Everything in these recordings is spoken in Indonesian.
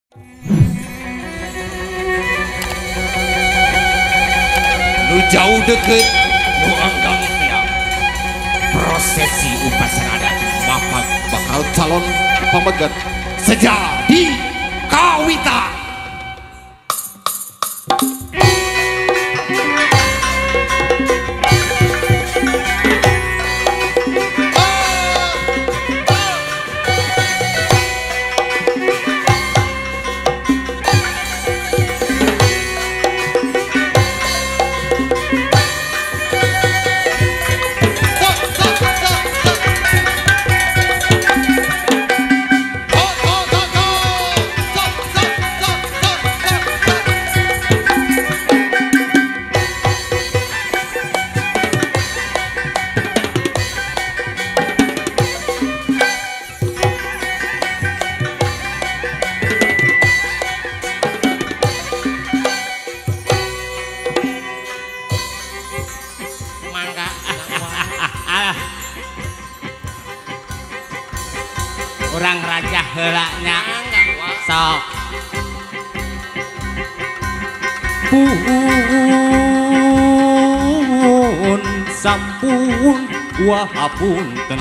Nu jauh deket nu anggang tiang prosesi upacara adat maka bakal calon pamegat sejadi kawita. Orang raja helaknya sok pun sampun wahapunten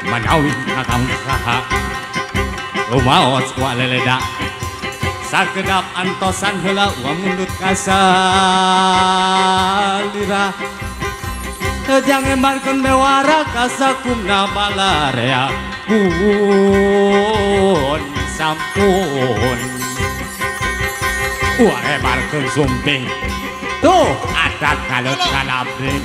manawi kakang saha rumaos wa leleda sakedap antosan heula wa mundut kasalira Ejang embarkan bewara kasakumna balarea pun sampun Wah embarkan sumping tuh adat kalut kalabring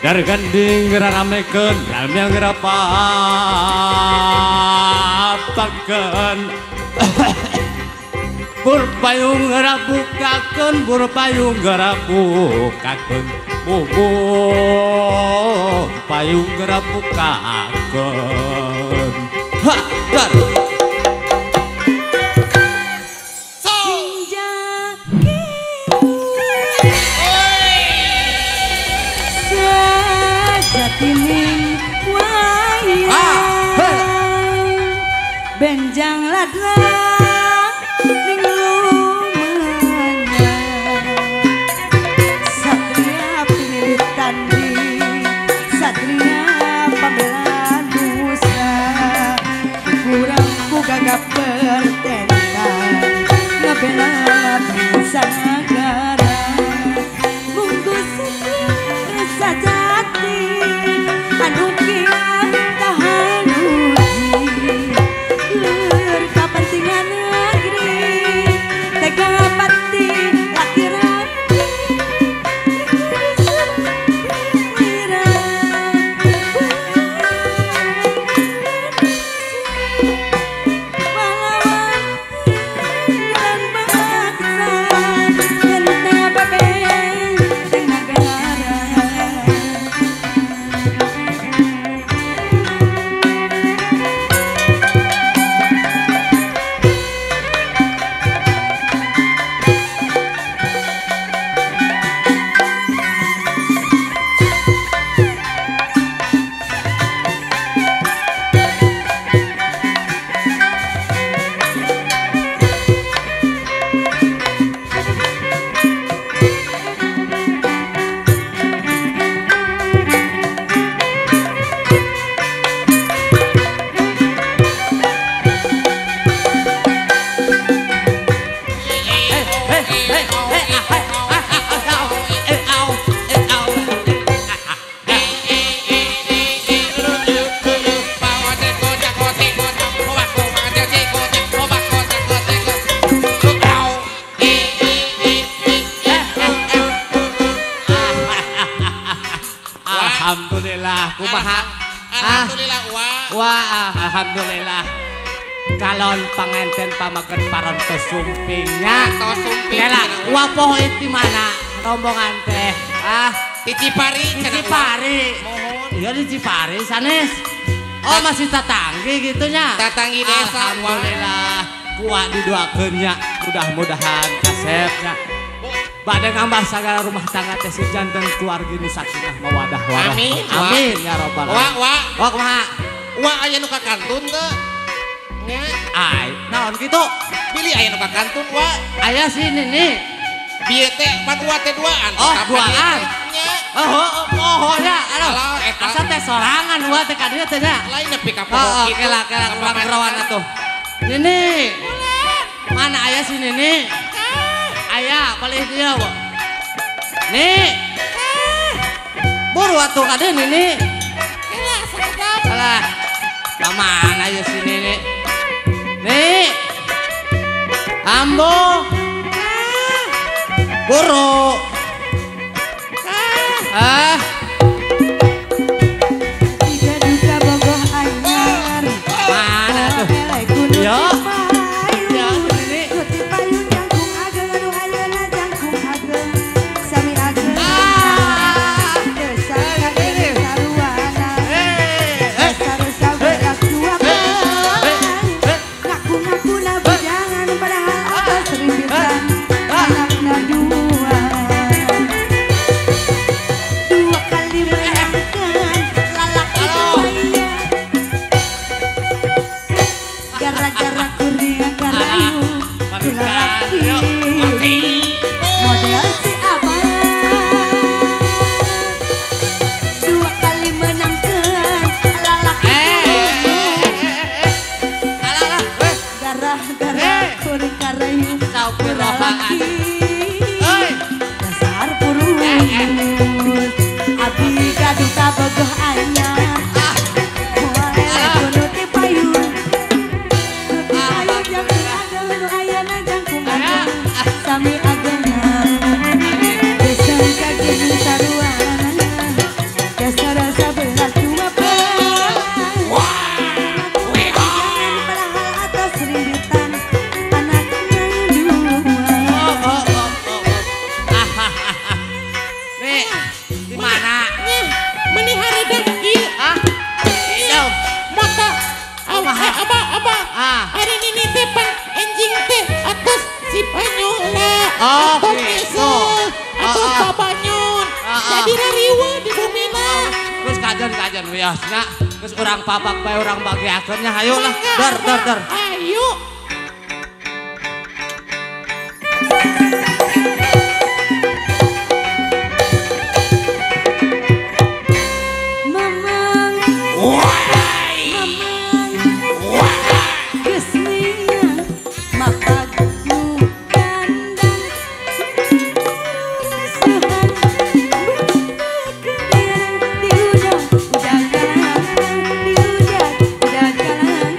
dar gending ngeramekeun lamnya ngerapapakeun burpayung ngerabukakeun burpayung ngerabukakeun payung ngerabukakeun ha dar Tining wayang benjang ladang ning lumanyang satria pilih tanding satria pamela dusa kurang ku gagap pertentan ngabela bisa negara bungkus sajati anu kian tahan uji lir kapentingan negeri tega pati laki rapi pahlawan dan bangsa tentang babeng negara. Alhamdulillah kumaha Alhamdulillah wah alhamdulillah kalon panganten pamaken parantos sumpingnya tos sumping Kela wapoh itu mana rombongan teh di Cipari mohon iya di Cipari sanes oh masih tatanggi gitunya tatanggi desa alhamdulillah kuat didoakeunnya mudah-mudahan kasepnya Bade ngambah sagala rumah tangga teh si janten keluarga nu sakinah mawadah warahmah. Amin. Amin ya rabbal alamin. Wa kumaha? Wa aya nu ka kantun teu? nya Ay, naon gitu? pilih aya nu kakantun wa Aya si Nini. bieu teh padua teh duaan Oh, Tapi duaan. nya Oh ya, Alah, eta. asa teh sorangan wa teh ka dieu teh nya. lain nepi ka Oh, pohon kitu kela urang gerawan atuh. Nini. Mana aya si Nini? Aya, balik dia, Bo. Nih. Buru atuh ka dieu Nini. Kela sadap Alah. Ka mana ya si Nini? Nih. Ambo. Buru. Tiga duka bogoh anyar. Mana tuh? Elek kudu Ya. payung. Ya, Nini. Kuti payung jangkung ageng anu ayeuna jangkung ageng. Sami ageng. Desa kageng saruana. Dasar saberak dua ngaku-ngakuna bujangan padahal atas rimbitan anakna dua. Dua kali menangkan lalaki buaya. Gara-gara kurnia karayu lalaki model si abang. Dua kali menangkan lalaki Alah, gara-gara kuring karayu lalaki dasar purus abdi gaduh ka bogoh anyar moal kudu ti payung jangkung ageng nu ayeuna jangkung ageng sami agengna desa kageng saruana dasar sabelah dua padahal atas rimbitan anakna dua. Nih, di mana? meni hareudeung ieu Ah, jauh. mata abah hari ini teh pan enjing teh atas si Panyola Oh, atas gitu. atas Pabanyon jadi rariwa di bumina Terus kajen wiasna. Terus orang papak bae orang bagiakeunnya hayo lah. Dar. ayo Mamang, geus niang mapag nu kandang. Suhan diudag kalangan, diudag kalangan.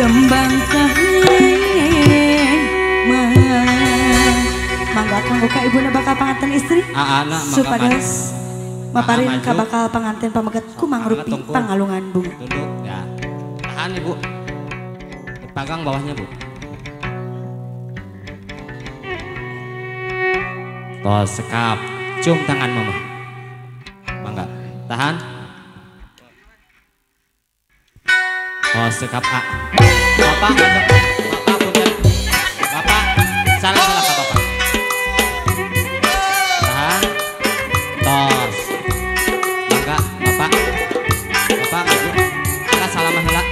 kembang kaheng mangga kanggo ka ibuna bakal panganten istri anak supados maparin ka bakal panganten pamegat ku mangrupi pangalungan bunga. Duduk ya. Tahan Ibu. Dipegang bawahnya Bu. Tos sekap. Cium tangan Mama. Mangga. Tahan. Tos sekap A. Bapak masuk. Bapak punten. Bapak salah ke Bapak. Tahan. Tos. Mangga Bapak. Bapak maju. Kita salamah heula.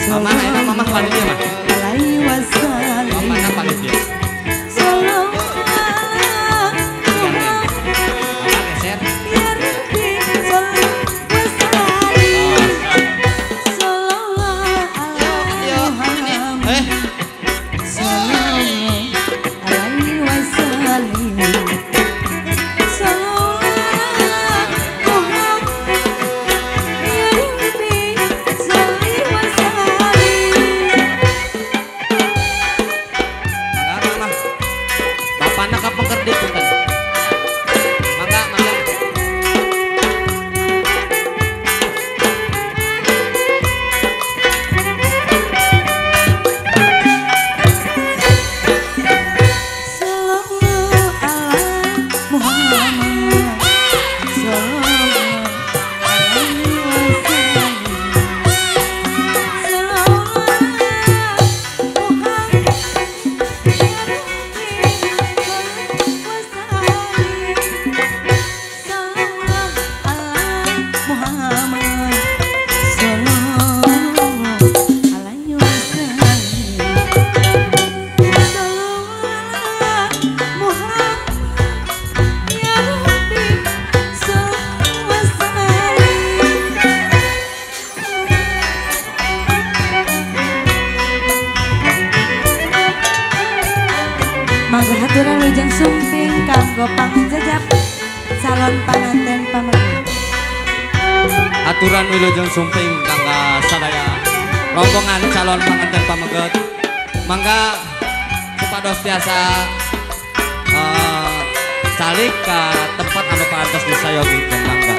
Mama, enak Mama paling dia mah. Mama enak paling dia. Mama geser. Mangga haturan Wilujeng Sumping kanggo pangjajab calon panganten pamegat. Aturan Wilujeng Sumping kanggo sadaya rombongan calon panganten pamegat. Mangga supados tiasa calik ke tempat anu paantos disayogikeun mangga.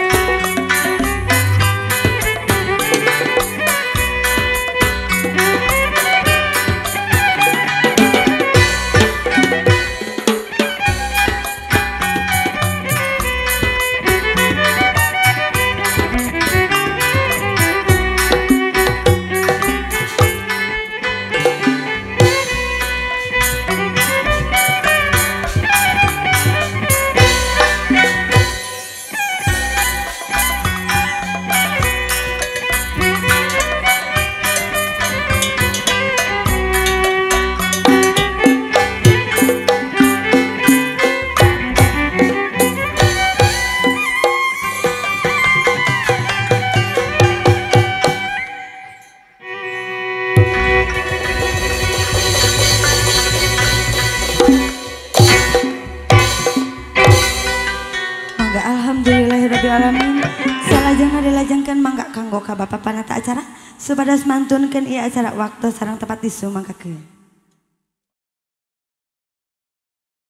Alhamdulillahirrabbilalamin. Salajeng dilajengkeun mangga kanggo ka Bapak panata acara supados mantunkeun ieu acara waktu sareng tepat disu mangkakeun.